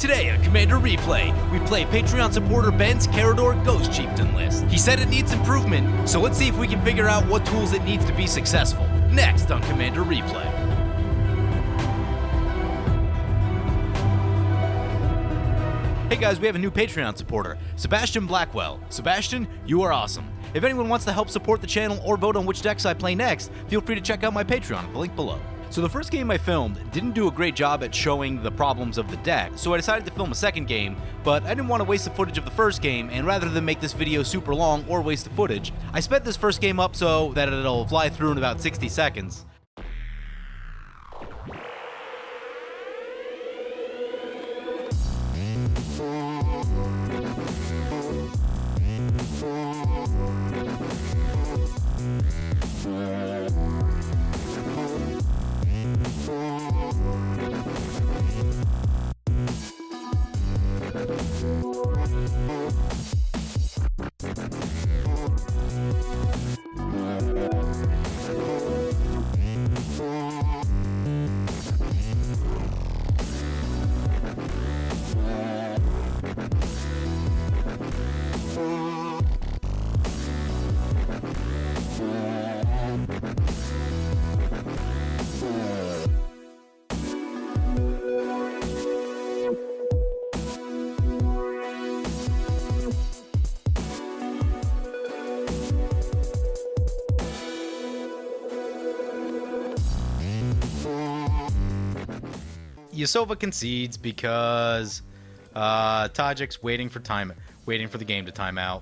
Today on Commander Replay, we play Patreon supporter Ben's Karador Ghost Chieftain list. He said it needs improvement, so let's see if we can figure out what tools it needs to be successful. Next on Commander Replay. Hey guys, we have a new Patreon supporter, Sebastian Blackwell. Sebastian, you are awesome. If anyone wants to help support the channel or vote on which decks I play next, feel free to check out my Patreon, the link below. So the first game I filmed didn't do a great job at showing the problems of the deck, so I decided to film a second game, but I didn't want to waste the footage of the first game, and rather than make this video super long or waste the footage, I sped this first game up so that it'll fly through in about 60 seconds. Yasova concedes because Tajik's waiting for the game to time out.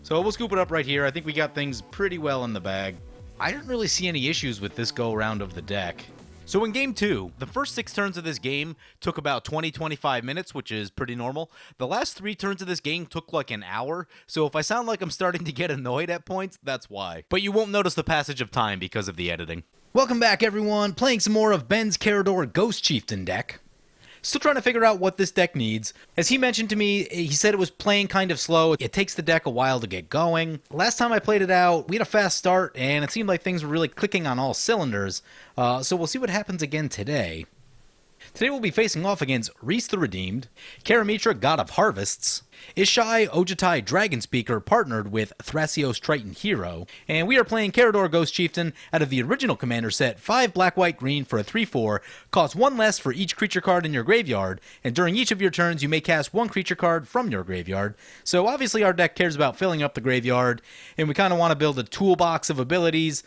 So we'll scoop it up right here. I think we got things pretty well in the bag. I didn't really see any issues with this go-around of the deck. So in Game 2, the first 6 turns of this game took about 20-25 minutes, which is pretty normal. The last 3 turns of this game took like an hour, so if I sound like I'm starting to get annoyed at points, that's why. But you won't notice the passage of time because of the editing. Welcome back, everyone. Playing some more of Ben's Karador Ghost Chieftain deck. Still trying to figure out what this deck needs. As he mentioned to me, he said it was playing kind of slow. It takes the deck a while to get going. Last time I played it out, we had a fast start, and it seemed like things were really clicking on all cylinders. So we'll see what happens again today. Today we'll be facing off against Rhys the Redeemed, Karametra, God of Harvests, Isha Ojatai Dragon Speaker partnered with Thrasios Triton Hero, and we are playing Karador Ghost Chieftain out of the original Commander set, 5 black, white, green for a 3/4, costs 1 less for each creature card in your graveyard, and during each of your turns you may cast 1 creature card from your graveyard. So obviously our deck cares about filling up the graveyard, and we kind of want to build a toolbox of abilities,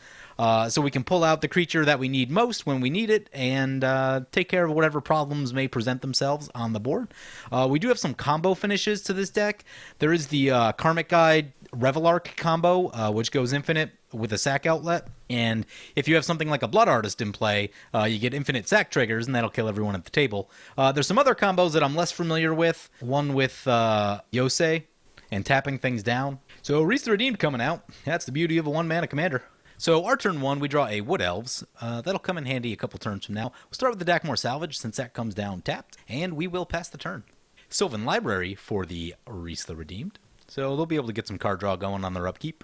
so we can pull out the creature that we need most when we need it, and take care of whatever problems may present themselves on the board. We do have some combo finishes to this deck. There is the Karmic Guide Revelark combo, which goes infinite with a sack outlet, and if you have something like a Blood Artist in play, you get infinite sack triggers, and that'll kill everyone at the table. There's some other combos that I'm less familiar with, one with Yosei and tapping things down. So Rhys the Redeemed coming out. That's the beauty of a 1-mana commander. So our turn 1, we draw a Wood Elves. That'll come in handy a couple turns from now. We'll start with the Dakmor Salvage since that comes down tapped, and we will pass the turn. Sylvan Library for the Rhys the Redeemed. So they'll be able to get some card draw going on their upkeep.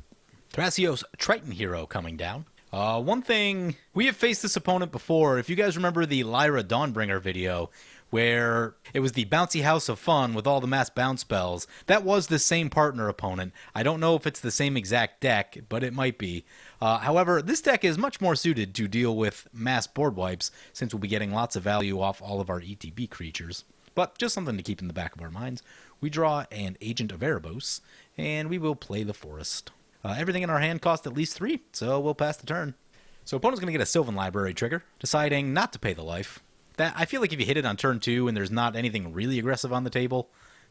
Thrasios Triton Hero coming down. One thing, we have faced this opponent before. If you guys remember the Lyra Dawnbringer video, where it was the Bouncy House of Fun with all the mass bounce spells, that was the same partner opponent. I don't know if it's the same exact deck, but it might be. However, this deck is much more suited to deal with mass board wipes, since we'll be getting lots of value off all of our ETB creatures. But just something to keep in the back of our minds. We draw an Agent of Erebos, and we will play the Forest. Everything in our hand costs at least 3, so we'll pass the turn. So opponent's going to get a Sylvan Library trigger, deciding not to pay the life. That I feel like if you hit it on turn 2 and there's not anything really aggressive on the table,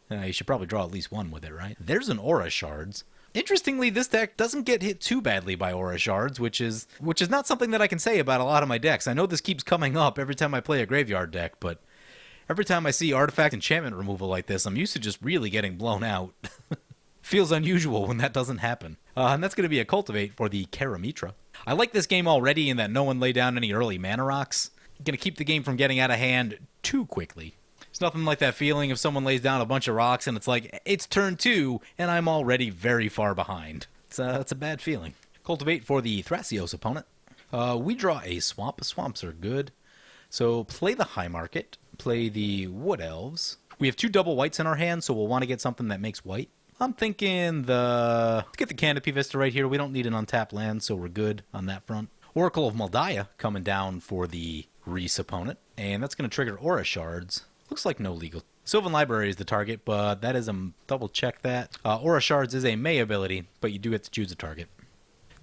you should probably draw at least 1 with it, right? There's an Aura Shards. Interestingly, this deck doesn't get hit too badly by Aura Shards, which is not something that I can say about a lot of my decks. I know this keeps coming up every time I play a graveyard deck, but every time I see artifact enchantment removal like this, I'm used to just really getting blown out. Feels unusual when that doesn't happen. And that's going to be a Cultivate for the Karametra. I like this game already in that no one laid down any early mana rocks. Going to keep the game from getting out of hand too quickly. It's nothing like that feeling if someone lays down a bunch of rocks and it's like, it's turn 2 and I'm already very far behind. It's a bad feeling. Cultivate for the Thrasios opponent. We draw a Swamp. Swamps are good. So play the High Market. play the Wood Elves. We have 2 double whites in our hand, so we'll want to get something that makes white. I'm thinking let's get the Canopy Vista right here. We don't need an untapped land, so we're good on that front. Oracle of Moldiah coming down for the Rhys opponent, and that's going to trigger Aura Shards. Looks like no legal. Sylvan Library is the target, but that is a double check that. Aura Shards is a May ability, but you do have to choose a target.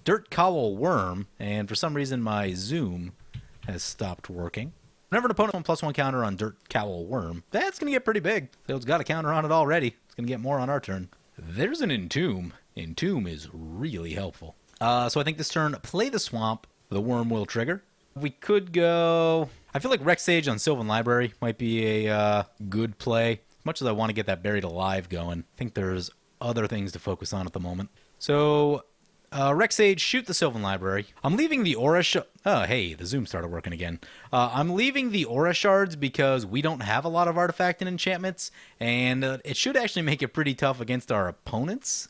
Dirt Cowl Worm, and for some reason my zoom has stopped working. Whenever an opponent +1 counter on Dirt Cowl Worm, that's going to get pretty big. So it's got a counter on it already. It's going to get more on our turn. There's an Entomb. Entomb is really helpful. So I think this turn, play the Swamp. The Worm will trigger. We could go... I feel like Rex Sage on Sylvan Library might be a good play. As much as I want to get that Buried Alive going, I think there's other things to focus on at the moment. So... Rex Sage, shoot the Sylvan Library. I'm leaving the Aura Oh, hey, the zoom started working again. I'm leaving the Aura Shards because we don't have a lot of artifact and enchantments, and it should actually make it pretty tough against our opponents.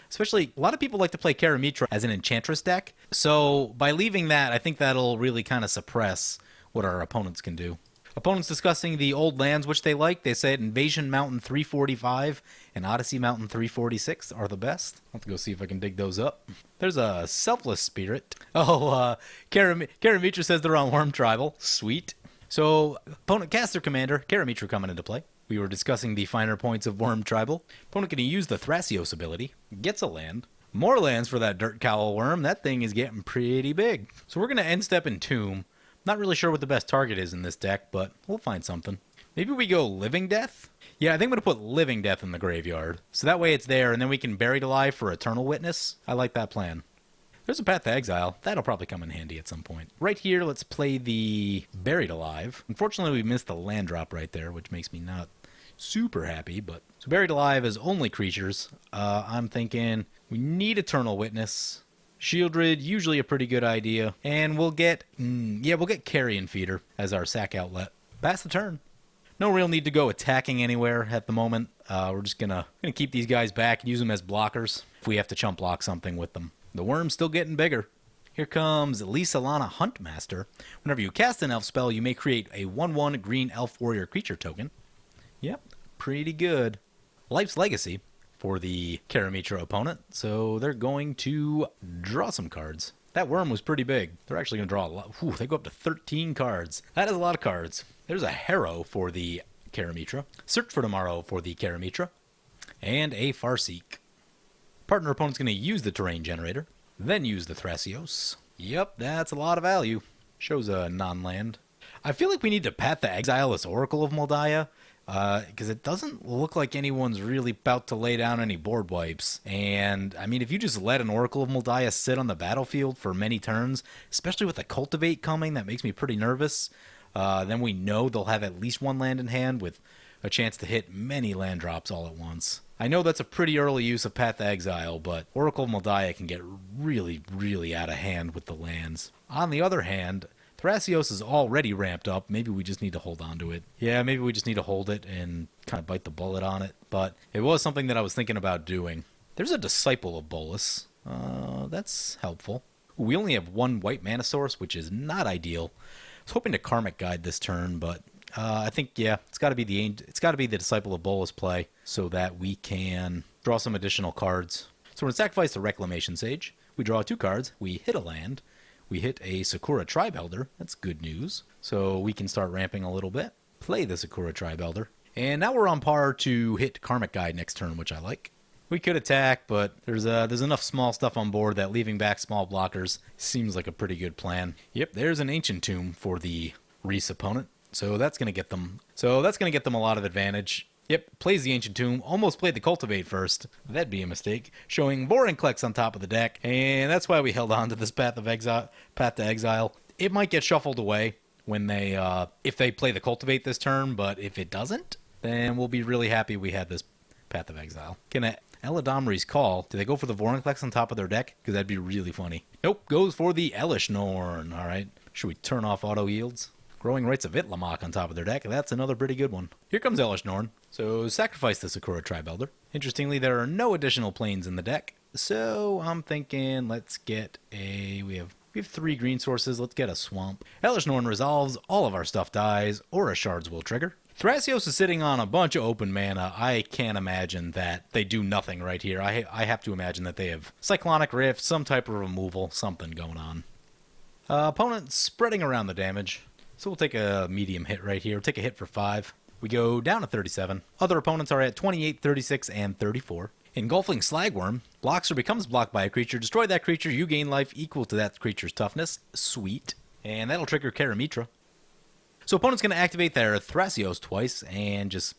Especially, a lot of people like to play Karametra as an Enchantress deck, so by leaving that, I think that'll really kind of suppress what our opponents can do. Opponents discussing the old lands which they like. They said Invasion Mountain 345 and Odyssey Mountain 346 are the best. I'll have to go see if I can dig those up. There's a Selfless Spirit. Oh, Karametra says they're on Worm Tribal. Sweet. So, opponent caster commander, Karametra coming into play. We were discussing the finer points of Worm Tribal. Opponent going to use the Thrasios ability. Gets a land. More lands for that Dirt Cowl Worm. That thing is getting pretty big. So we're going to end step Entomb. Not really sure what the best target is in this deck, but we'll find something. Maybe we go Living Death? Yeah, I think I'm going to put Living Death in the graveyard. So that way it's there, and then we can Buried Alive for Eternal Witness. I like that plan. There's a Path to Exile. That'll probably come in handy at some point. Right here, let's play the Buried Alive. Unfortunately, we missed the land drop right there, which makes me not super happy, but... So Buried Alive is only creatures. I'm thinking we need Eternal Witness. Shieldred, usually a pretty good idea. And we'll get, we'll get Carrion Feeder as our sack outlet. Pass the turn. No real need to go attacking anywhere at the moment. We're just gonna keep these guys back and use them as blockers if we have to chump block something with them. The worm's still getting bigger. Here comes Lisalana Huntmaster. Whenever you cast an elf spell, you may create a 1/1 green elf warrior creature token. Yep, pretty good. Life's Legacy for the Karametra opponent, so they're going to draw some cards. That worm was pretty big. They're actually going to draw a lot. Whew, they go up to 13 cards. That is a lot of cards. There's a Harrow for the Karametra, Search for Tomorrow for the Karametra, and a Farseek. Partner opponent's going to use the Terrain Generator, then use the Thrasios. Yep, that's a lot of value. Shows a non-land. I feel like we need to Path to Exile this Oracle of Moldiah, because it doesn't look like anyone's really about to lay down any board wipes. And, I mean, if you just let an Oracle of Moldiah sit on the battlefield for many turns, especially with the Cultivate coming, that makes me pretty nervous. Then we know they'll have at least one land in hand with a chance to hit many land drops all at once. I know that's a pretty early use of Path to Exile, but Oracle of Moldiah can get really, really out of hand with the lands. On the other hand, Thrasios is already ramped up. Maybe we just need to hold on to it. Yeah, maybe we just need to hold it and kind of bite the bullet on it. But it was something that I was thinking about doing. There's a Disciple of Bolas. That's helpful. We only have one white mana source, which is not ideal. I was hoping to Karmic Guide this turn, but I think, yeah, it's got to be the Disciple of Bolas play so that we can draw some additional cards. So we're going to sacrifice the Reclamation Sage. We draw 2 cards. We hit a land. We hit a Sakura Tribe Elder. That's good news. So we can start ramping a little bit. Play the Sakura Tribe Elder. And now we're on par to hit Karmic Guide next turn, which I like. We could attack, but there's enough small stuff on board that leaving back small blockers seems like a pretty good plan. Yep, there's an Ancient Tomb for the Rhys opponent. So that's going to get them. A lot of advantage. Yep, plays the Ancient Tomb. Almost played the Cultivate first. That'd be a mistake. Showing Vorinclex on top of the deck. And that's why we held on to this Path to Exile. It might get shuffled away when if they play the Cultivate this turn, but if it doesn't, then we'll be really happy we had this Path of Exile. Can Eladamri's Call. Do they go for the Vorinclex on top of their deck? Because that'd be really funny. Nope, goes for the Elish Norn. All right. Should we turn off auto yields? Growing Rites of Itlamok on top of their deck. That's another pretty good one. Here comes Elish Norn. So sacrifice the Sakura Tribe Elder. Interestingly, there are no additional planes in the deck. So I'm thinking let's get we have We have 3 green sources. Let's get a swamp. Hellish Norn resolves. All of our stuff dies. Aura shards will trigger. Thrasios is sitting on a bunch of open mana. I can't imagine that they do nothing right here. I have to imagine that they have Cyclonic Rift, some type of removal, something going on. Opponent spreading around the damage. So we'll take a medium hit right here. We'll take a hit for 5. We go down to 37. Other opponents are at 28, 36, and 34. Engulfing Slagworm. Blocks or becomes blocked by a creature. Destroy that creature. You gain life equal to that creature's toughness. Sweet. And that'll trigger Karametra. So opponent's going to activate their Thrasios twice and just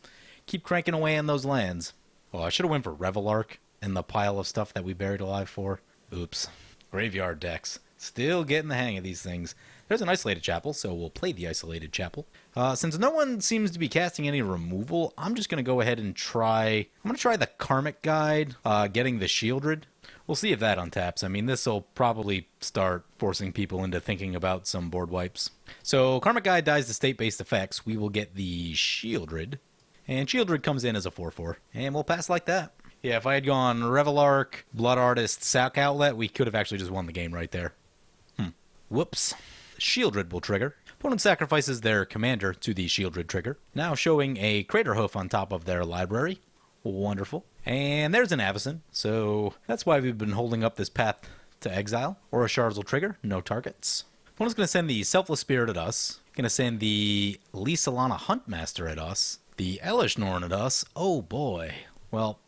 keep cranking away on those lands. Oh, I should have went for Revelark and the pile of stuff that we buried alive for. Oops. Graveyard decks. Still getting the hang of these things. There's an Isolated Chapel, so we'll play the Isolated Chapel. Since no one seems to be casting any removal, I'm just going to go ahead and try... I'm going to try the Karmic Guide, getting the Shieldred. We'll see if that untaps. I mean, this will probably start forcing people into thinking about some board wipes. So, Karmic Guide dies to state-based effects. We will get the Shieldred. And Shieldred comes in as a 4/4. And we'll pass like that. Yeah, if I had gone Revelark, Blood Artist, Sack Outlet, we could have actually just won the game right there. Whoops. Shieldred will trigger. Opponent sacrifices their commander to the Shieldred trigger. Now showing a Crater Hoof on top of their library. Wonderful. And there's an Avacyn. So that's why we've been holding up this path to exile. Aura Shards will trigger. No targets. Opponent's going to send the Selfless Spirit at us. Going to send the Lysalana Huntmaster at us. The Hellish Norn at us. Oh boy. Well,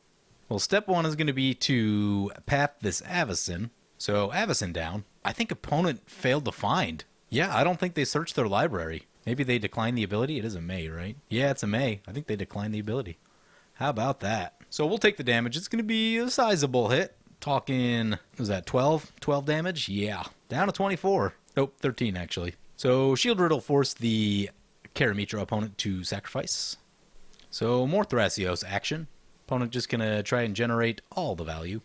step 1 is going to be to path this Avacyn. So Avacyn down. I think opponent failed to find. Yeah, I don't think they searched their library. Maybe they declined the ability. It is a May, right? Yeah, it's a May. I think they declined the ability. How about that? So we'll take the damage. It's going to be a sizable hit. Talking, was that 12? 12 damage? Yeah. Down to 24. Nope, 13 actually. So Shieldred will force the Karametra opponent to sacrifice. So more Thrasios action. Opponent just going to try and generate all the value.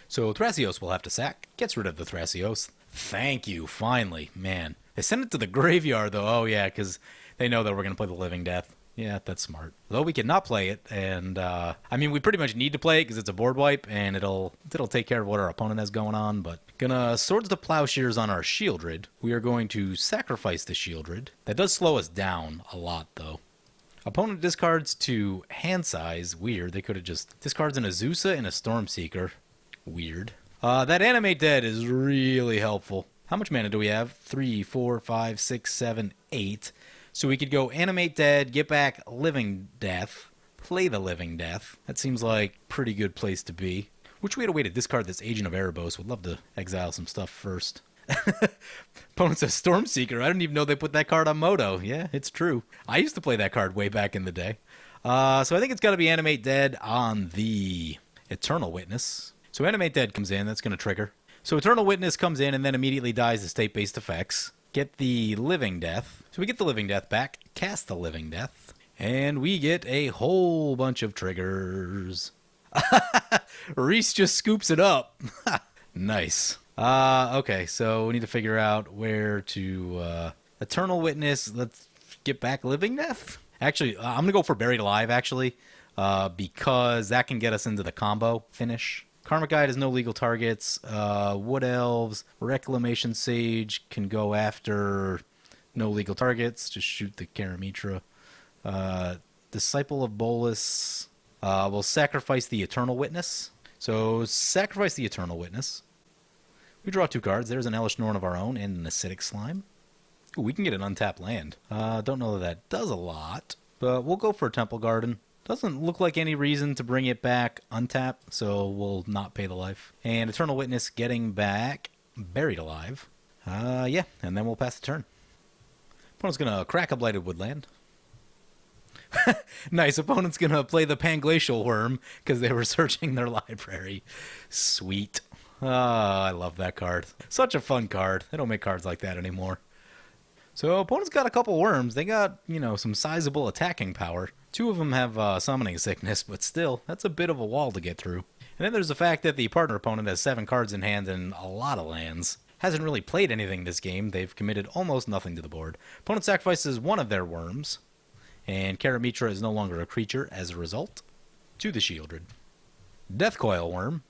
So Thrasios will have to sack. Gets rid of the Thrasios. Thank you, finally. Man. They send it to the graveyard, though. Oh, yeah, because they know that we're going to play the Living Death. Yeah, that's smart. Though we cannot play it, and, I mean, we pretty much need to play it because it's a board wipe, and it'll take care of what our opponent has going on, but gonna Swords to Plowshares on our Shieldred. We are going to sacrifice the Shieldred. That does slow us down a lot, though. Opponent discards to hand size. Weird. They could have just discards an Azusa and a Stormseeker. Weird. That Animate Dead is really helpful. How much mana do we have? 3, 4, 5, 6, 7, 8. So we could go Animate Dead, get back Living Death, play the Living Death. That seems like a pretty good place to be. Wish we had a way to discard this Agent of Erebos. Would love to exile some stuff first. Opponent's a Stormseeker. I didn't even know they put that card on Moto. Yeah, it's true. I used to play that card way back in the day. So I think it's got to be Animate Dead on the Eternal Witness. So Animate Dead comes in. That's going to trigger. So Eternal Witness comes in and then immediately dies to state-based effects. Get the Living Death. So we get the Living Death back. Cast the Living Death. And we get a whole bunch of triggers. Rhys just scoops it up. Nice. Okay, so we need to figure out where to... Eternal Witness. Let's get back Living Death. Actually, I'm going to go for Buried Alive, actually. Because that can get us into the combo finish. Karmic Guide has no legal targets. Wood Elves, Reclamation Sage can go after no legal targets. Just shoot the Karametra. Disciple of Bolus will sacrifice the Eternal Witness. So sacrifice the Eternal Witness. We draw 2 cards. There's an Hellish Norn of our own and an Acidic Slime. Ooh, we can get an untapped land. Don't know that does a lot, but we'll go for a Temple Garden. Doesn't look like any reason to bring it back untapped, so we'll not pay the life. And Eternal Witness getting back Buried Alive. Yeah, and then we'll pass the turn. Opponent's going to crack a Blighted Woodland. Nice. Opponent's going to play the Panglacial Worm because they were searching their library. Sweet. I love that card. Such a fun card. They don't make cards like that anymore. So opponent's got a couple worms. They got, some sizable attacking power. 2 of them have summoning sickness, but still, that's a bit of a wall to get through. And then there's the fact that the partner opponent has 7 cards in hand and a lot of lands. Hasn't really played anything this game. They've committed almost nothing to the board. Opponent sacrifices 1 of their worms, and Karametra is no longer a creature as a result. To the Shieldred. Deathcoil Worm.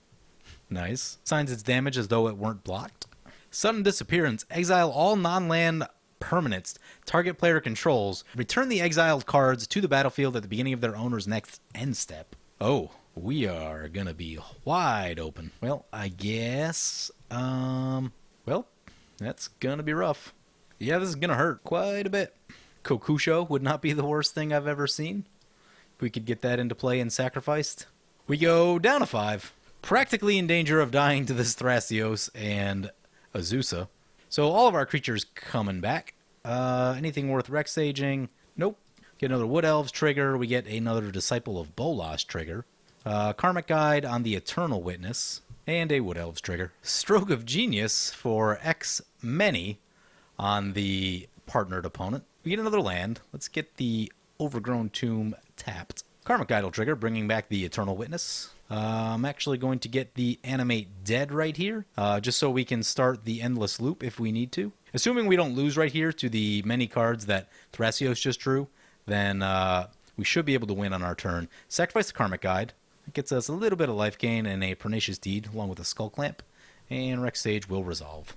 Nice. Signs its damage as though it weren't blocked. Sudden disappearance. Exile all non-land permanents target player controls. Return the exiled cards to the battlefield at the beginning of their owner's next end step. Oh, we are gonna be wide open. Well, I guess, well, that's gonna be rough. Yeah, this is gonna hurt quite a bit. Kokusho would not be the worst thing I've ever seen. If we could get that into play and sacrificed. We go down to 5. Practically in danger of dying to this Thrasios and Azusa. So all of our creatures coming back. Anything worth Rexaging? Nope. Get another Wood Elves trigger. We get another Disciple of Bolas trigger. Karmic Guide on the Eternal Witness. And a Wood Elves trigger. Stroke of Genius for X many on the partnered opponent. We get another land. Let's get the Overgrown Tomb tapped. Karmic Guide will trigger, bringing back the Eternal Witness. I'm actually going to get the Animate Dead right here, just so we can start the Endless Loop if we need to. Assuming we don't lose right here to the many cards that Thrasios just drew, then we should be able to win on our turn. Sacrifice the Karmic Guide. It gets us a little bit of life gain and a Pernicious Deed, along with a Skull Clamp. And Rex Sage will resolve.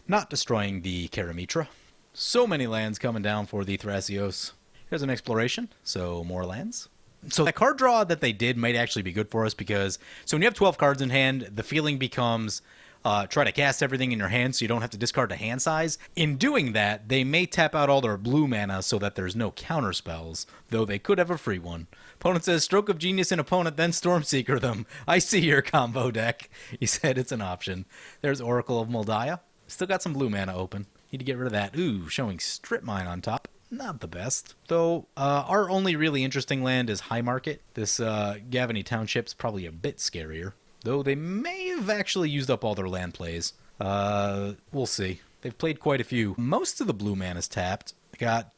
Not destroying the Karametra. So many lands coming down for the Thrasios. Here's an Exploration, so more lands. So that card draw that they did might actually be good for us because, so when you have 12 cards in hand, the feeling becomes try to cast everything in your hand so you don't have to discard the hand size. In doing that, they may tap out all their blue mana so that there's no counter spells, though they could have a free one. Opponent says, Stroke of Genius in opponent, then Stormseeker them. I see your combo deck. He said it's an option. There's Oracle of Moldiah. Still got some blue mana open. Need to get rid of that. Ooh, showing Strip Mine on top. Not the best. Though, our only really interesting land is High Market. This Gavany Township's probably a bit scarier. Though they may have actually used up all their land plays. We'll see. They've played quite a few. Most of the blue mana's tapped. Got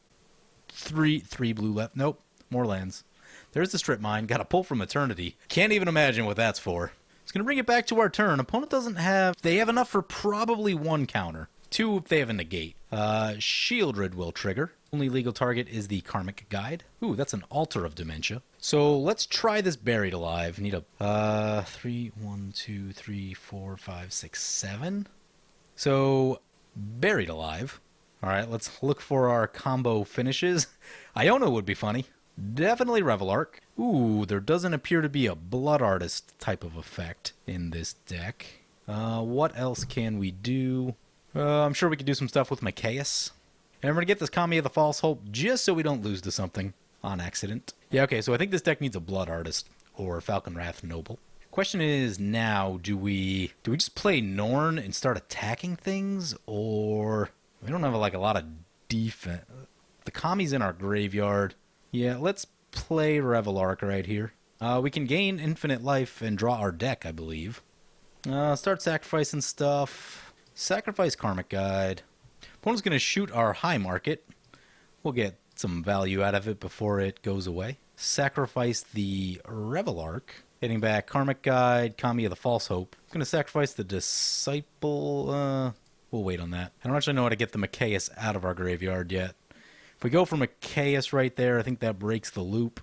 three blue left. Nope, more lands. There's the Strip Mine. Got a Pull from Eternity. Can't even imagine what that's for. It's going to bring it back to our turn. Opponent doesn't have... They have enough for probably one counter. 2 if they have a negate. Shieldred will trigger. Only legal target is the Karmic Guide. Ooh, that's an Altar of Dementia. So let's try this Buried Alive. Need a 3, 1, 2, 3, 4, 5, 6, 7. So Buried Alive. All right, let's look for our combo finishes. Iona would be funny. Definitely Revelark. Ooh, there doesn't appear to be a Blood Artist type of effect in this deck. What else can we do? I'm sure we could do some stuff with Machias. And we're going to get this Kami of the False Hope just so we don't lose to something on accident. Yeah, okay, so I think this deck needs a Blood Artist or Falcon Wrath Noble. Question is now, do we just play Norn and start attacking things? Or we don't have like a lot of defense. The Kami's in our graveyard. Yeah, let's play Revelark right here. We can gain infinite life and draw our deck, I believe. Start sacrificing stuff. Sacrifice Karmic Guide. Opponent's going to shoot our High Market. We'll get some value out of it before it goes away. Sacrifice the Revelark. Getting back Karmic Guide, Kami of the False Hope. I'm going to sacrifice the Disciple. We'll wait on that. I don't actually know how to get the Machias out of our graveyard yet. If we go for Machias right there, I think that breaks the loop.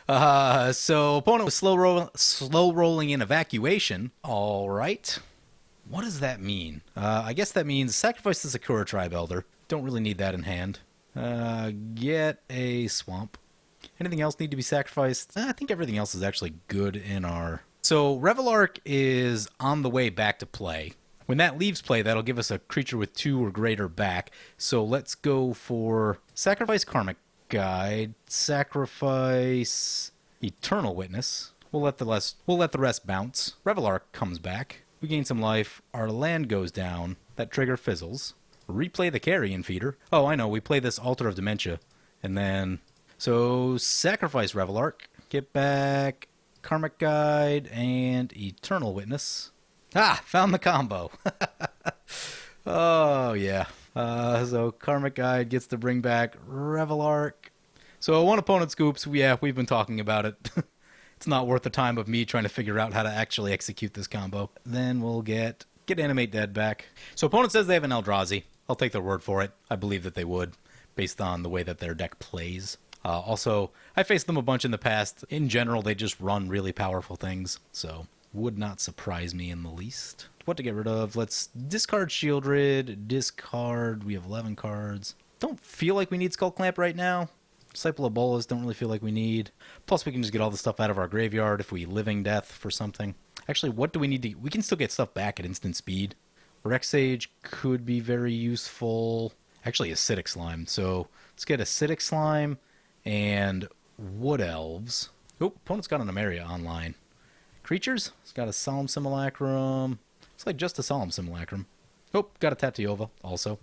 So opponent was slow rolling in Evacuation. All right. What does that mean? I guess that means sacrifice the Sakura Tribe Elder. Don't really need that in hand. Get a Swamp. Anything else need to be sacrificed? I think everything else is actually good in our... So Revelark is on the way back to play. When that leaves play, that'll give us a creature with 2 or greater back. So let's go for sacrifice Karmic Guide, sacrifice Eternal Witness. We'll let the rest bounce. Revelark comes back. We gain some life. Our land goes down. That trigger fizzles. Replay the Carrion Feeder. Oh, I know. We play this Altar of Dementia. And then... So, sacrifice Revelark. Get back Karmic Guide and Eternal Witness. Ah! Found the combo. Oh, yeah. So, Karmic Guide gets to bring back Revelark. So, one opponent scoops. Yeah, we've been talking about it. It's not worth the time of me trying to figure out how to actually execute this combo. Then we'll get Animate Dead back. So opponent says they have an Eldrazi. I'll take their word for it. I believe that they would, based on the way that their deck plays. Also, I faced them a bunch in the past. In general, they just run really powerful things, so would not surprise me in the least. what to get rid of. Let's discard Shieldred, discard. We have 11 cards. Don't feel like we need Skull Clamp right now. Disciple of Bolas, don't really feel like we need. Plus, we can just get all the stuff out of our graveyard if we Living Death for something. Actually, what do we need to... We can still get stuff back at instant speed. Rex Sage could be very useful. Actually, Acidic Slime. So, let's get Acidic Slime and Wood Elves. Oh, opponent's got an Emeria online. Creatures? It's got a Solemn Simulacrum. It's like just a Solemn Simulacrum. Oh, got a Tatiova also.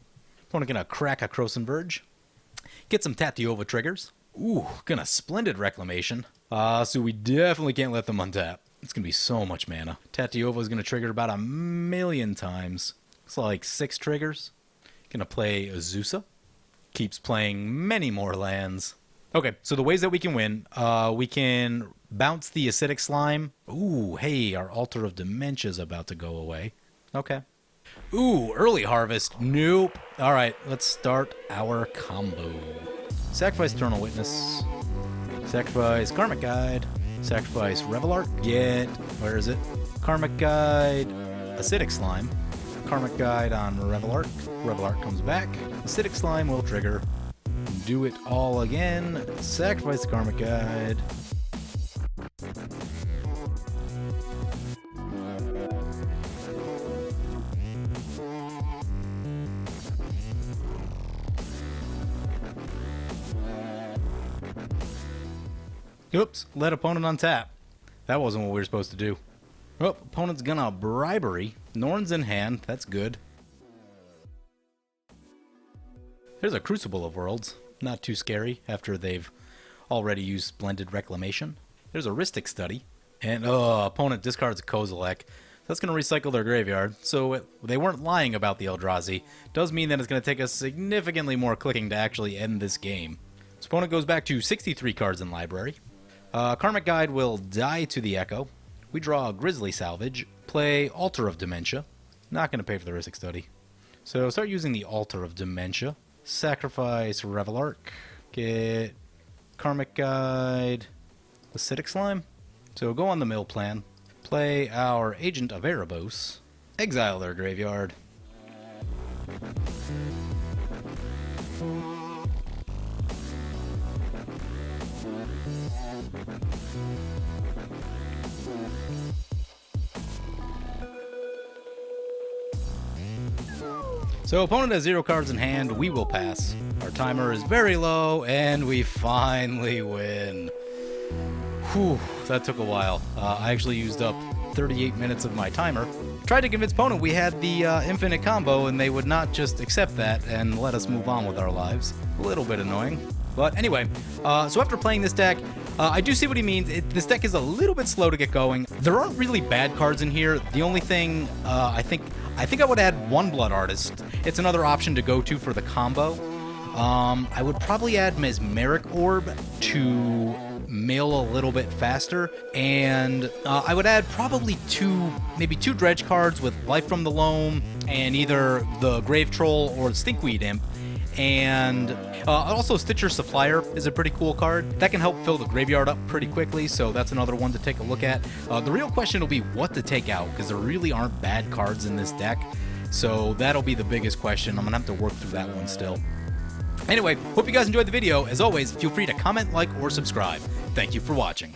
Opponent gonna crack a Croson Verge. Get some Tatiova triggers. Ooh, gonna Splendid Reclamation. So we definitely can't let them untap. It's gonna be so much mana. Tatiova is gonna trigger about 1,000,000 times. It's like 6 triggers. Gonna play Azusa. Keeps playing many more lands. Okay, so the ways that we can win, we can bounce the Acidic Slime. Ooh, hey, our Altar of Dementia is about to go away. Okay. Ooh, Early Harvest. Nope. All right, let's start our combo. Sacrifice Eternal Witness. Sacrifice Karmic Guide. Sacrifice Revelark. Get, where is it? Karmic Guide, Acidic Slime. Karmic Guide on Revelark. Revelark comes back. Acidic Slime will trigger. Do it all again. Sacrifice the Karmic Guide. Oops, let opponent untap. That wasn't what we were supposed to do. Oh, opponent's gonna Bribery. Norn's in hand, that's good. There's a Crucible of Worlds. Not too scary after they've already used Splendid Reclamation. There's a Rhystic Study. And, opponent discards a Kozilek. That's going to recycle their graveyard. So they weren't lying about the Eldrazi. Does mean that it's going to take us significantly more clicking to actually end this game. So opponent goes back to 63 cards in library. Karmic Guide will die to the Echo. We draw a Grizzly Salvage. Play Altar of Dementia. Not going to pay for the Rhystic Study. So start using the Altar of Dementia. Sacrifice Revelark. Get Karmic Guide. Acidic Slime. So go on the mill plan. Play our Agent of Erebos. Exile their graveyard. So opponent has 0 cards in hand, we will pass. Our timer is very low, and we finally win. Whew, that took a while. I actually used up 38 minutes of my timer. Tried to convince opponent we had the infinite combo, and they would not just accept that and let us move on with our lives. A little bit annoying. But anyway, so after playing this deck, I do see what he means. This deck is a little bit slow to get going. There aren't really bad cards in here. The only thing, I think I would add 1 Blood Artist. It's another option to go to for the combo. I would probably add Mesmeric Orb to mill a little bit faster, and I would add probably maybe two Dredge cards with Life from the Loam and either the Grave Troll or the Stinkweed Imp. And also Stitcher Supplier is a pretty cool card. That can help fill the graveyard up pretty quickly, so that's another one to take a look at. The real question will be what to take out, because there really aren't bad cards in this deck. So that'll be the biggest question. I'm going to have to work through that one still. Anyway, hope you guys enjoyed the video. As always, feel free to comment, like, or subscribe. Thank you for watching.